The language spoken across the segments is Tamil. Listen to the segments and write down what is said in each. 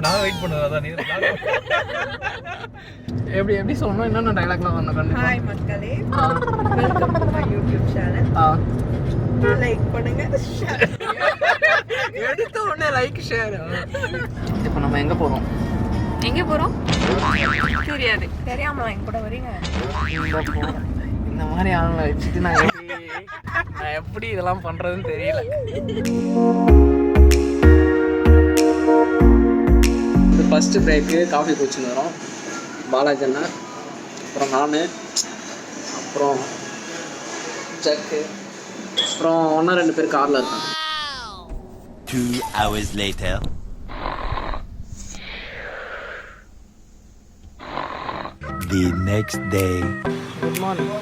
நான் வெயிட் பண்ணுவேன். அதான் நீ எப்படி சொல்லணும்? என்னென்ன டைலாக்லாம் வரணும்? கண்டிப்பா. ஹாய் மக்களே, welcome to my YouTube channel. Like பண்ணுங்க, ஷேர். எடுத்த உடனே லைக் ஷேர். இப்போ நம்ம எங்க போறோம்? தெரியாது. தெரியாம என் கூட வரீங்க? இந்த மாதிரி ஆளுங்களை வச்சுட்டு நான் எப்படி இதெல்லாம் பண்றதுன்னு தெரியல. இது ஃபர்ஸ்ட் பிரேக்கு காஃபி குடிச்சுன்னு வரோம். பாலாஜி அண்ணா, அப்புறம் நான், அப்புறம் ஜக்கு, அப்புறம் ஒன்றா 2 பேர் காரில் இருக்காங்க. 2 hours later. The next day. Good morning.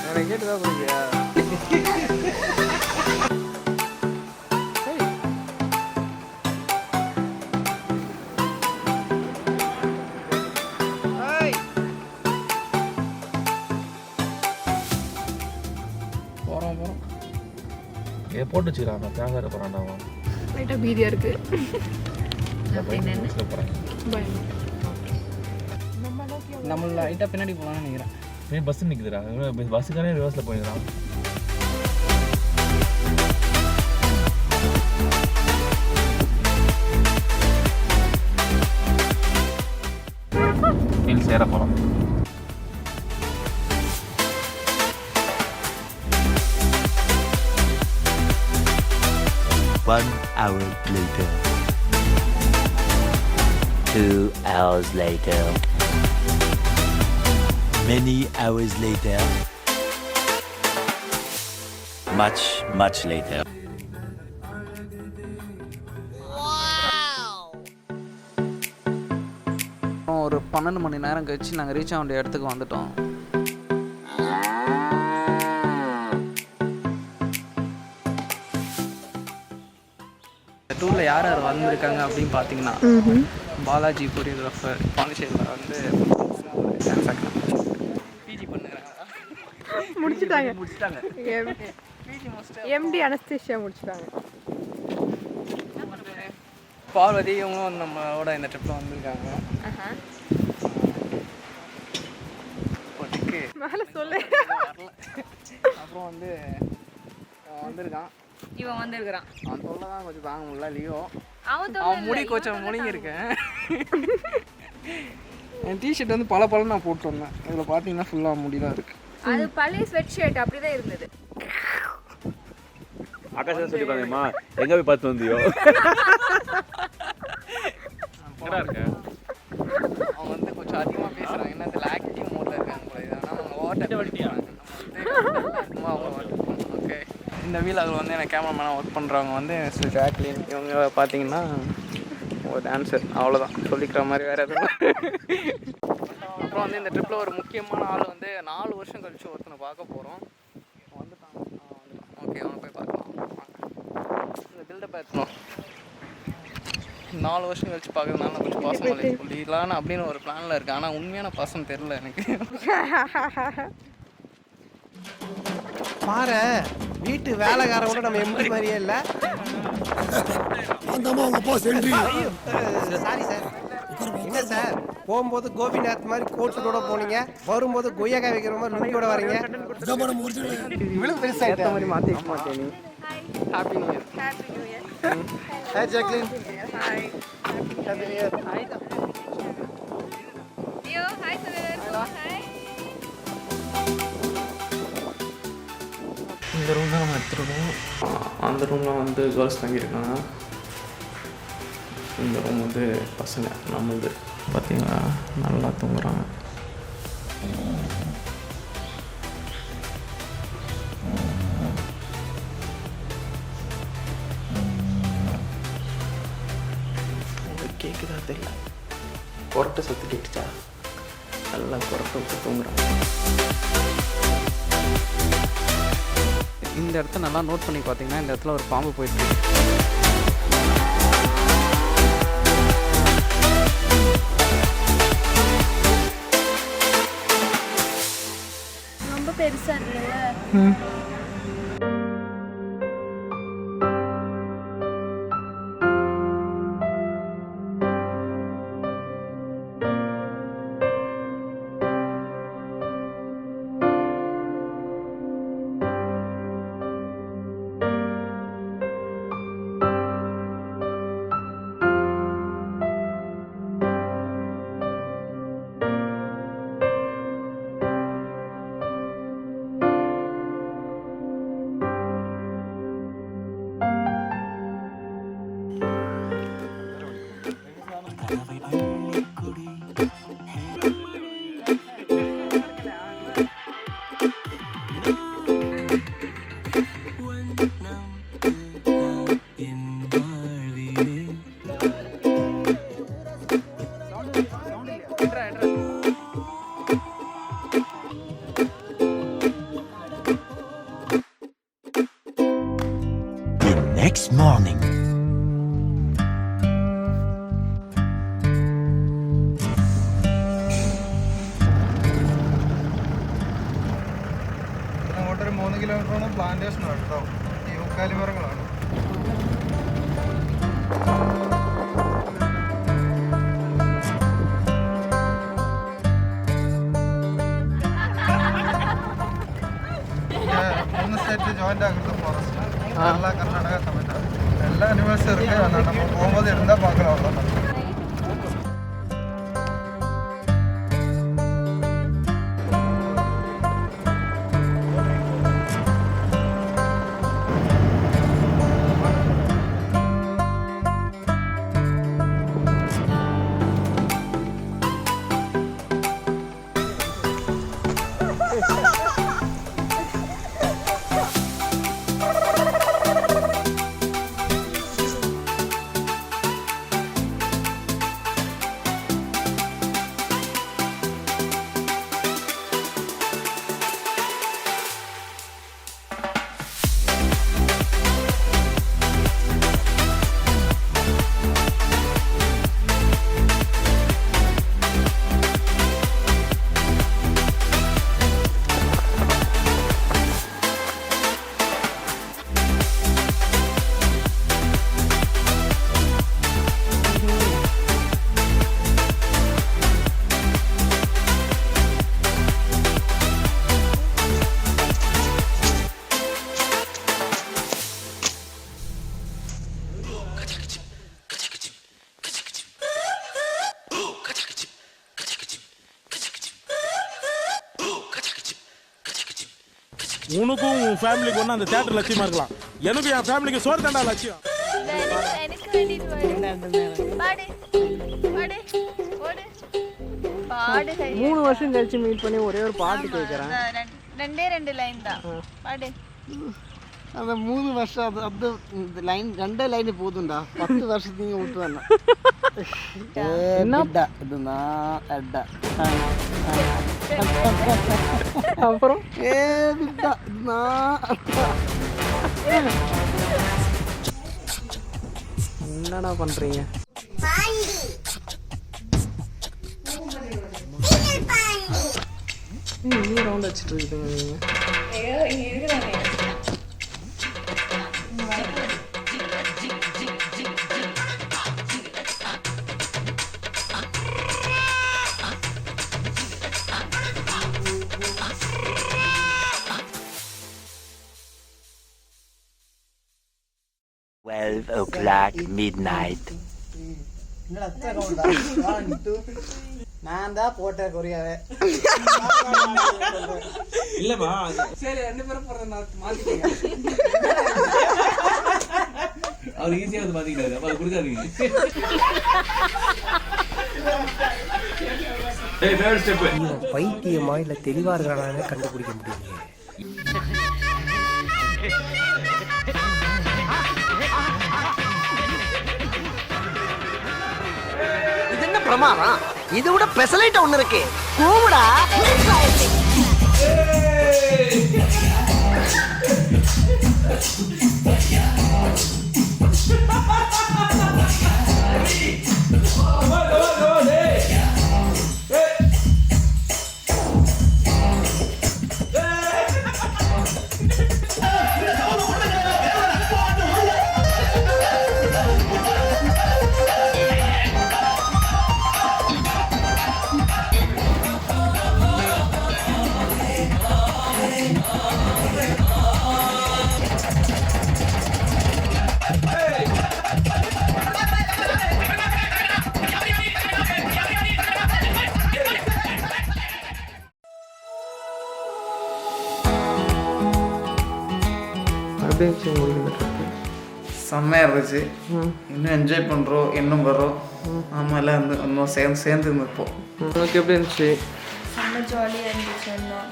எனக்கு கேட்டுதா போறியா? போறோம் போட்டு வச்சுக்கிறாங்க. தேங்காய் போறாண்டாவா லைட்டா பீதியா இருக்கு. நம்ம லைட்டா பின்னாடி போகலாம்னு நினைக்கிறேன். பஸ் நிற்குதுடா. பஸ்ஸுக்கானே ரிவர்ஸில் போயிடுறான். ஹில்ஸ் ஏற போகிறோம். One hour later. 2 hours later. Many hours later. Much later. ஒரு 12 மணி நேரம் கழிச்சு நாங்கள் ரீச் ஆக வேண்டிய இடத்துக்கு வந்துட்டோம். டூரில் யார் யார் வந்திருக்காங்க அப்படின்னு பார்த்தீங்கன்னா, பாலாஜி கொரியோகிராஃபர் பாண்டிச்சேரியில் வந்து பிஜி பண்ணுறாங்க. முடிச்சிட்டாங்க. எம்டி அனஸ்தீசியா முடிச்சிட்டாங்க. பார்வதி இவங்களும் வந்து நம்மளோட இந்த ட்ரிப்பில் வந்திருக்காங்க. இப்போதைக்கு மேலே சொல்லு. அப்புறம் வந்து வந்திருக்கான். இவன் வந்திருக்கிறான். அவன் தொல்லை தான் கொஞ்சம் தாங்க முடியல. லியோ அவன் முடி கொஞ்சம் முழுங்கியிருக்கேன். என் டிஷர்ட் வந்து பல நான் போட்டு வந்தேன். இதில் பார்த்தீங்கன்னா ஃபுல்லாக முடி தான் இருக்குது. அது பழைய ஸ்வெட் ஷர்ட் அப்படிதான் இருந்தது. ஆகாஷ் சொல்லி பாருங்கம்மா, எங்கே போய் பார்த்து வந்தியோ? அவங்க வந்து கொஞ்சம் அதிகமாக பேசுகிறாங்க. என்ன இதில் ஆக்டிவ் மோடில் இருக்காங்க போல. இதனால் அவங்க ஓட்ட வடிக்கிறாங்க. ஓகே, இந்த வீலாகில் வந்து எனக்கு கேமராமேனாக ஒர்க் பண்ணுறவங்க வந்து ஜாக்லின். இவங்க பார்த்தீங்கன்னா ஒரு டான்ஸர். அவ்வளோதான், சொல்லிக்கிற மாதிரி வேறு எதுவும். அப்புறம் வந்து இந்த ட்ரிப்பில் ஒரு முக்கியமான ஆள் வந்து 4 வருஷம் கழிச்சு ஒருத்தனை பார்க்க போகிறோம். வந்துட்டான். ஓகே, அவனை போய் பார்க்கலாம். இந்த பில்டப் எடுத்துனோம். 4 வருஷம் கழிச்சு பார்க்கறதுனால கொஞ்சம் பாசம் இல்லை சொல்லிடலான்னு அப்படின்னு ஒரு பிளானில் இருக்குது. ஆனால் உண்மையான பாசம் தெரில எனக்கு. பாரு, வீட்டு வேலைக்காரன் நம்ம எம்பி மாதிரியே இல்லை. Sorry sir. என்ன சார், போகும்போது கோபிநாத் மாதிரி கோட்டோட போனீங்க, வரும்போது கொய்யாக்காய் வைக்கிற மாதிரி லுங்கியோட வரீங்க. இவ்வளவு பெருசா ஏற்ற மாதிரி மாற்றி வைக்க மாட்டேன். நீ happy new year. Hi Jacqueline. Hi. Happy new year. Leo, hi Xavier. Hi. இந்த ரூம் தான் நம்ம எடுத்துருக்கோம். அந்த ரூமில் வந்து கேர்ள்ஸ் தங்கியிருக்காங்க. இந்த ரூம் வந்து பசங்க. நம்மளது பார்த்தீங்கன்னா நல்லா தூங்குறாங்க. கேட்குதா தெரியல, கொரட்டை சத்து கேட்டுச்சா? நல்லா கொரட்டை விட்டு தூங்குறாங்க. இந்த இடத்த நல்லா நோட் பண்ணி பார்த்தீங்கன்னா இந்த இடத்துல ஒரு பாம்பு போயிட்டு ரொம்ப பெருசா இருக்குல்ல. next morning. അങ്ങോട്ടൊരു 3 കിലോമീറ്ററോളം പ്ലാന്റേഷൻ ആണ് കേട്ടോ. യൂക്കാലി മരങ്ങളാണ്. മൂന്ന് സ്റ്റേറ്റ് ജോയിന്റ് ആകുന്ന ഫോറസ്റ്റ് കേരള കർണാടക തമിഴ്നാട് എല്ലാ അനിമൽസും இருக்கு. ஆனால் நம்ம போகும்போது இருந்தால் பார்க்கலாம் அவ்வளோதான். உனக்கும் உன் ஃபேமிலிக்கு ஒன்று அந்த தேட்டர் லட்சியமா இருக்கலாம். எனக்கு என் ஃபேமிலிக்கு சோறு தாண்டா லட்சியம். எனக்கு வேண்டியது பாடு பாடு ஓடு பாடு. 3 வருஷம் கழிச்சு மீட் பண்ணி ஒரே ஒரு பாட்டு கேட்குறேன். ரெண்டு லைன் தான் பாடு. அந்த 3 வருஷம் அது லைன் 2 லைன் போதும்டா. 10 வருஷத்துக்கு விட்டு வேணாம். என்ன இதுனா அட்டா அப்புறம் ஏதுடா இதுனா என்னடா பண்றீங்க? நீ ரவுண்ட் வச்சுட்டு இருக்கீங்க. o'clock midnight. நான் தான் போட்டேன் கொரியாவே. இல்லம்மா சரி 2 பேரும் போறத மாத்திக்கங்க. அவர் ஈஸியா வந்து மாத்திக்கிட்டாரு. அப்ப அது கொடுக்காதீங்க. டேய் தேர்ட் ஸ்டெப். பைத்தியமா இல்ல தெளிவா இருக்கானே கண்டுபிடிக்க முடியல. இது என்ன பிரமாதம்? இது விட பெசலைட் ஒண்ணு இருக்கு. கூவுடா. செம்மையாக இருந்துச்சு. இன்னும் என்ஜாய் பண்ணுறோம், இன்னும் வரோம். ஆமாம் எல்லாம் வந்து இன்னும் சேர்ந்து இருந்திருப்போம். உங்களுக்கு எப்படி இருந்துச்சு? செம்ம ஜாலியாக இருந்துச்சு. இன்னும்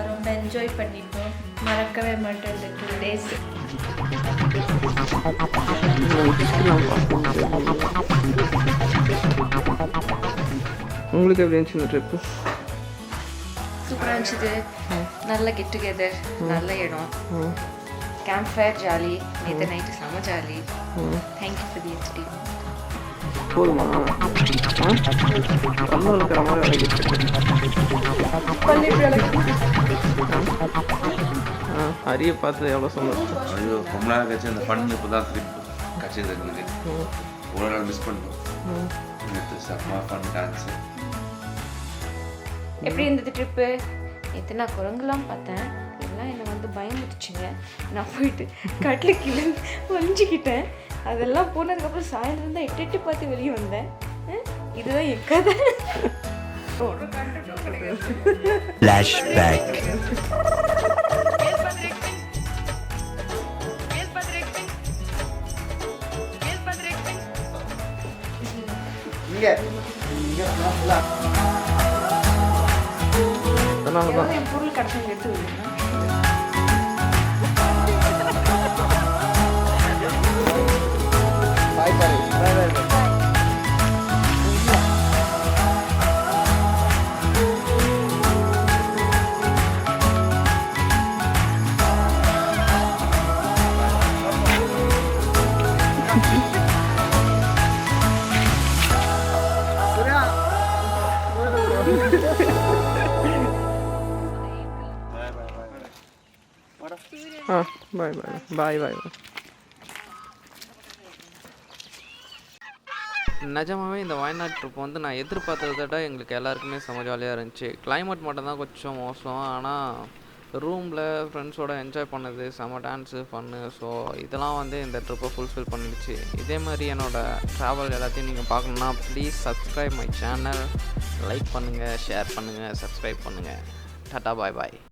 ரொம்ப என்ஜாய் பண்ணிட்டோம். மறக்கவே மாட்டேன் இந்த 2 days. உங்களுக்கு எப்படி இருந்துச்சு இந்த ட்ரிப்பு? சூப்பராக இருந்துச்சு. நல்ல கெட் டுகெதர், நல்ல இடம். கேம்ப் ஃபயர் ஜாலி, நேற்று நைட்டு செம்ம jolly. Thank you for the entertainment. போதுமா கண்ணு இருக்கிற மாதிரி அரிய பார்த்து எவ்வளோ சொன்னோம். ஐயோ ரொம்ப நேரம் கழிச்சு அந்த ஃபன் இப்போ தான் திருப்பி கட்சியில் எங்களுக்கு ஒரு நாள் மிஸ் பண்ணிட்டோம். நேற்று செம்ம ஃபன் டான்ஸு. எப்படி இருந்தது ட்ரிப்பு? நேற்று நான் குரங்குலாம் பார்த்தேன், எல்லாம் என்னை வந்து பயந்துடுச்சுங்க. நான் போயிட்டு கட்டில் கீழே ஒழிஞ்சிக்கிட்டேன். அதெல்லாம் போனதுக்கப்புறம் சாயந்தரம் தான் எட்டு பார்த்து வெளியே வந்தேன். இதுதான் என் கதை. Flashback. என் பொருள் கடைசி எடுத்து விடுங்க. பாய் பாய் பாய் பாய். நிஜமாகவே இந்த வயநாடு ட்ரிப் வந்து நான் எதிர்பார்த்ததை விட எங்களுக்கு எல்லாருக்குமே செம்ம ஜாலியாக இருந்துச்சு. கிளைமேட் மட்டும் தான் கொஞ்சம் மோசம், ஆனால் ரூமில் ஃப்ரெண்ட்ஸோடு என்ஜாய் பண்ணது, செம்ம டான்ஸு, ஃபன்னு. ஸோ இதெல்லாம் வந்து இந்த ட்ரிப்பை ஃபுல்ஃபில் பண்ணிடுச்சு. இதே மாதிரி என்னோடய ட்ராவல் எல்லாத்தையும் நீங்கள் பார்க்கணுன்னா please subscribe my channel. Like பண்ணுங்கள், ஷேர் பண்ணுங்கள், சப்ஸ்கிரைப் பண்ணுங்கள். டாட்டா பாய் பாய்.